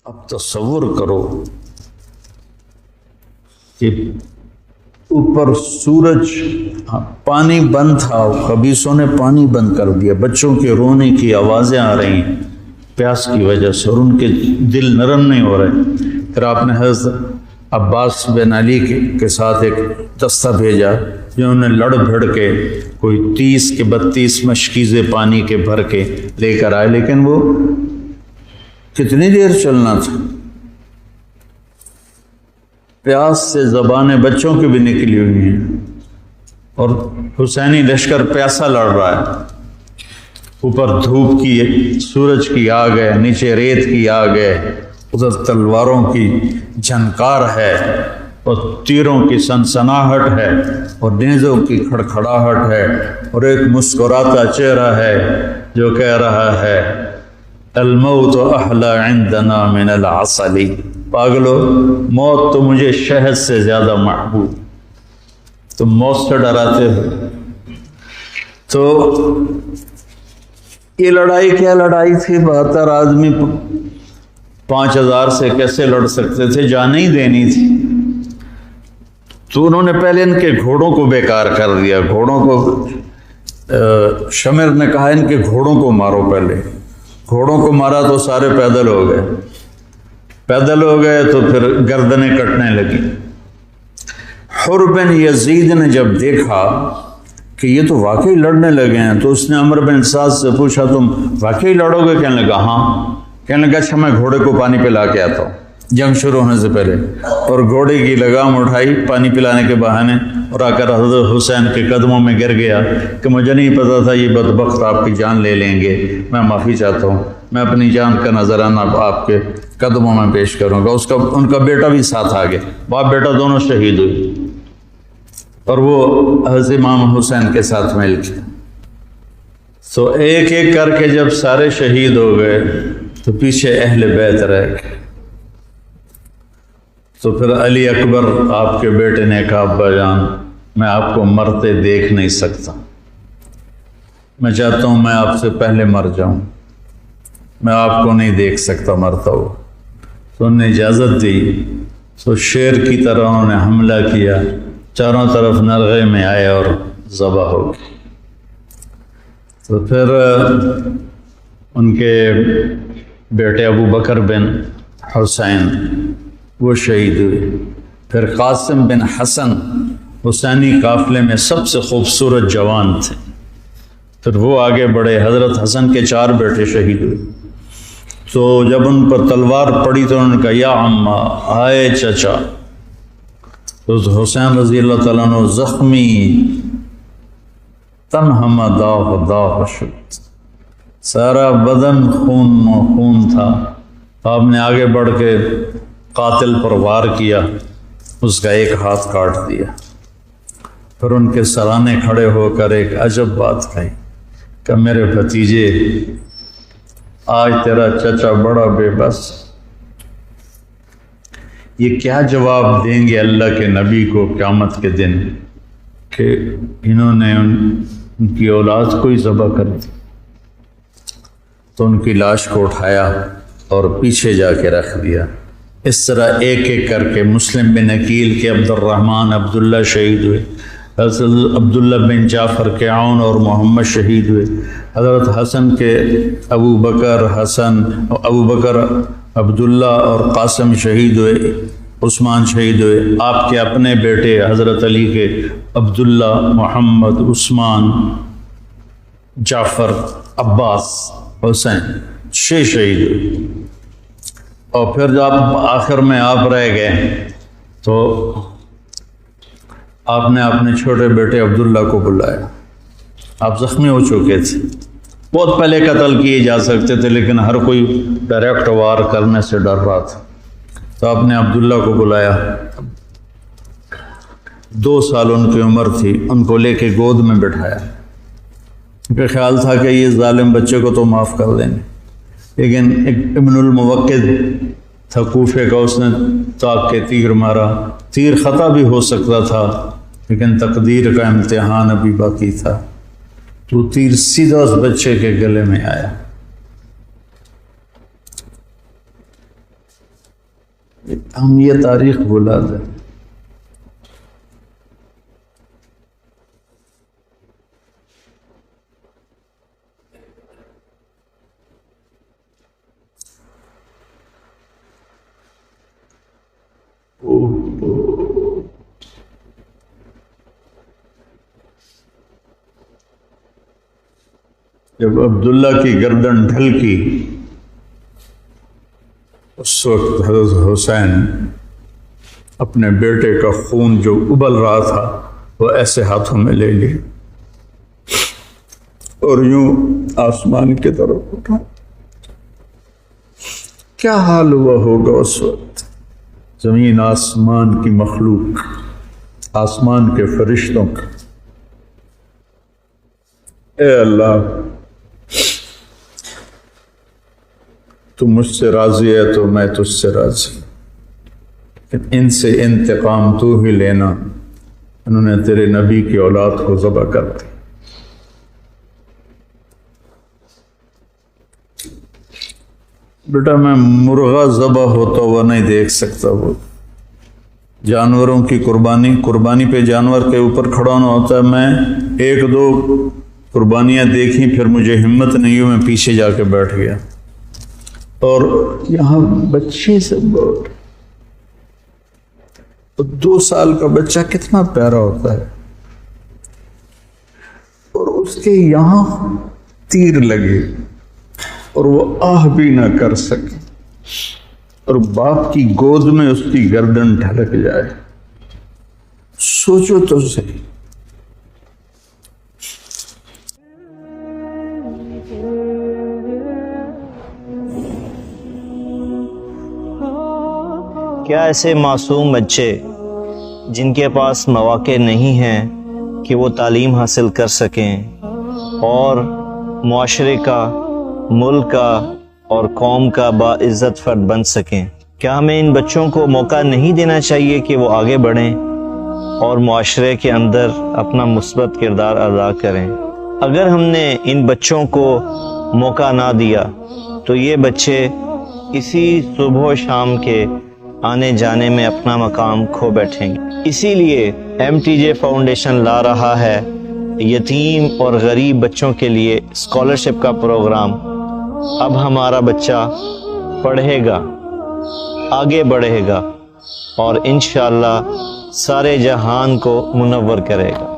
اب تصور کرو کہ اوپر سورج، پانی بند تھا، خبیثوں نے پانی بند کر دیا، بچوں کے رونے کی آوازیں آ رہی ہیں پیاس کی وجہ سے، اور ان کے دل نرم نہیں ہو رہے۔ پھر آپ نے حضرت عباس بن علی کے ساتھ ایک دستہ بھیجا، جنہوں نے لڑ بھڑ کے کوئی 30 کے 32 مشکیزیں پانی کے بھر کے لے کر آئے، لیکن وہ کتنی دیر چلنا تھا، پیاس سے زبانیں بچوں کی بھی نکلی ہوئی ہیں، اور حسینی لشکر پیاسا لڑ رہا ہے، اوپر دھوپ کی، سورج کی آگ ہے، نیچے ریت کی آگ ہے، ادھر تلواروں کی جھنکار ہے، اور تیروں کی سنسناہٹ ہے، اور نیزوں کی کھڑکھڑاہٹ ہے، اور ایک مسکراتا چہرہ ہے جو کہہ رہا ہے الموت احلی عندنا من العسل، پاگلو موت تو مجھے شہد سے زیادہ محبوب، تم موت سے ڈراتے ہو۔ تو یہ لڑائی کیا لڑائی تھی، 72 آدمی 5000 سے کیسے لڑ سکتے تھے، جانیں ہی دینی تھی۔ تو انہوں نے پہلے ان کے گھوڑوں کو بیکار کر دیا، گھوڑوں کو شمر نے کہا ان کے گھوڑوں کو مارو، پہلے گھوڑوں کو مارا تو سارے پیدل ہو گئے، پیدل ہو گئے تو پھر گردنیں کٹنے لگی۔ حر بن یزید نے جب دیکھا کہ یہ تو واقعی لڑنے لگے ہیں، تو اس نے عمر بن سعد سے پوچھا تم واقعی لڑو گے؟ کہنے لگا ہاں۔ کہنے لگا اچھا میں گھوڑے کو پانی پلا کے آتا ہوں جنگ شروع ہونے سے پہلے، اور گھوڑے کی لگام اٹھائی پانی پلانے کے بہانے، اور آ کر حضرت حسین کے قدموں میں گر گیا کہ مجھے نہیں پتا تھا یہ بدبخت آپ کی جان لے لیں گے، میں معافی چاہتا ہوں، میں اپنی جان کا نذرانہ آپ کے قدموں میں پیش کروں گا۔ ان کا بیٹا بھی ساتھ آ گیا، باپ بیٹا دونوں شہید ہوئے، اور وہ حضرت امام حسین کے ساتھ مل کے، تو ایک ایک کر کے جب سارے شہید ہو گئے تو پیچھے اہل بیت رہ گئے۔ تو پھر علی اکبر آپ کے بیٹے نے کہا ابا جان میں آپ کو مرتے دیکھ نہیں سکتا، میں چاہتا ہوں میں آپ سے پہلے مر جاؤں، میں آپ کو نہیں دیکھ سکتا مرتا ہوا۔ تو انہوں نے اجازت دی، تو شیر کی طرح انہوں نے حملہ کیا، چاروں طرف نرغے میں آئے اور ذبح ہو گئے۔ تو پھر ان کے بیٹے ابو بکر بن حسین وہ شہید ہوئے۔ پھر قاسم بن حسن حسینی قافلے میں سب سے خوبصورت جوان تھے، پھر وہ آگے بڑھے، حضرت حسن کے 4 بیٹے شہید ہوئے۔ تو جب ان پر تلوار پڑی تو انہوں نے کہا یا عمہ، آئے چچا۔ تو حسین رضی اللہ تعالیٰ عنہ زخمی تنہم داغ داغ شد، سارا بدن خون تھا۔ آپ نے آگے بڑھ کے قاتل پر وار کیا، اس کا ایک ہاتھ کاٹ دیا۔ پھر ان کے سرانے کھڑے ہو کر ایک عجب بات کہی کہ میرے بھتیجے آج تیرا چچا بڑا بے بس، یہ کیا جواب دیں گے اللہ کے نبی کو قیامت کے دن کہ انہوں نے ان کی اولاد کو ہی ذبح کر دی۔ تو ان کی لاش کو اٹھایا اور پیچھے جا کے رکھ دیا۔ اس طرح ایک ایک کر کے مسلم بن عقیل کے عبد الرحمن عبداللہ شہید ہوئے، حضرت عبداللہ بن جعفر کے عون اور محمد شہید ہوئے، حضرت حسن کے ابو بکر عبداللہ اور قاسم شہید ہوئے، عثمان شہید ہوئے، آپ کے اپنے بیٹے حضرت علی کے عبداللہ، محمد، عثمان، جعفر، عباس، حسین 6 شہید ہوئے۔ اور پھر جب آخر میں آپ رہ گئے تو آپ نے اپنے چھوٹے بیٹے عبداللہ کو بلایا، آپ زخمی ہو چکے تھے، بہت پہلے قتل کیے جا سکتے تھے لیکن ہر کوئی ڈائریکٹ وار کرنے سے ڈر رہا تھا۔ تو آپ نے عبداللہ کو بلایا، 2 سال ان کی عمر تھی، ان کو لے کے گود میں بٹھایا، ان کا خیال تھا کہ یہ ظالم بچے کو تو معاف کر دیں گے، لیکن ایک ابن الموقد تھا کوفے کا، اس نے طاق کے تیر مارا، تیر خطا بھی ہو سکتا تھا لیکن تقدیر کا امتحان ابھی باقی تھا، تو تیر سیدھا اس بچے کے گلے میں آیا۔ ہم یہ تاریخ بھلا دیں. جب عبداللہ کی گردن ڈھلکی اس وقت حضرت حسین اپنے بیٹے کا خون جو ابل رہا تھا وہ ایسے ہاتھوں میں لے لی اور یوں آسمان کی طرف اٹھا. کیا حال ہوا ہوگا اس وقت زمین آسمان کی مخلوق، آسمان کے فرشتوں کا. اے اللہ، تو مجھ سے راضی ہے تو میں تجھ سے راضی، ان سے انتقام تو ہی لینا. انہوں نے تیرے نبی کی اولاد کو ذبح کر دی. بیٹا میں مرغا ذبح ہوتا ہوا نہیں دیکھ سکتا. وہ جانوروں کی قربانی پہ جانور کے اوپر کھڑا ہونا ہوتا ہے. میں ایک دو قربانیاں دیکھیں پھر مجھے ہمت نہیں ہوئی، میں پیچھے جا کے بیٹھ گیا. اور یہاں بچے سے 2 سال کا بچہ کتنا پیارا ہوتا ہے، اور اس کے یہاں تیر لگے اور وہ آہ بھی نہ کر سکے، اور باپ کی گود میں اس کی گردن ڈھلک جائے. سوچو تو صحیح. کیا ایسے معصوم بچے جن کے پاس مواقع نہیں ہیں کہ وہ تعلیم حاصل کر سکیں اور معاشرے کا، ملک کا اور قوم کا باعزت فرد بن سکیں، کیا ہمیں ان بچوں کو موقع نہیں دینا چاہیے کہ وہ آگے بڑھیں اور معاشرے کے اندر اپنا مثبت کردار ادا کریں؟ اگر ہم نے ان بچوں کو موقع نہ دیا تو یہ بچے اسی صبح و شام کے آنے جانے میں اپنا مقام کھو بیٹھیں گے. اسی لیے MTJ فاؤنڈیشن لا رہا ہے یتیم اور غریب بچوں کے لیے اسکالرشپ کا پروگرام. اب ہمارا بچہ پڑھے گا، آگے بڑھے گا اور انشاءاللہ سارے جہان کو منور کرے گا.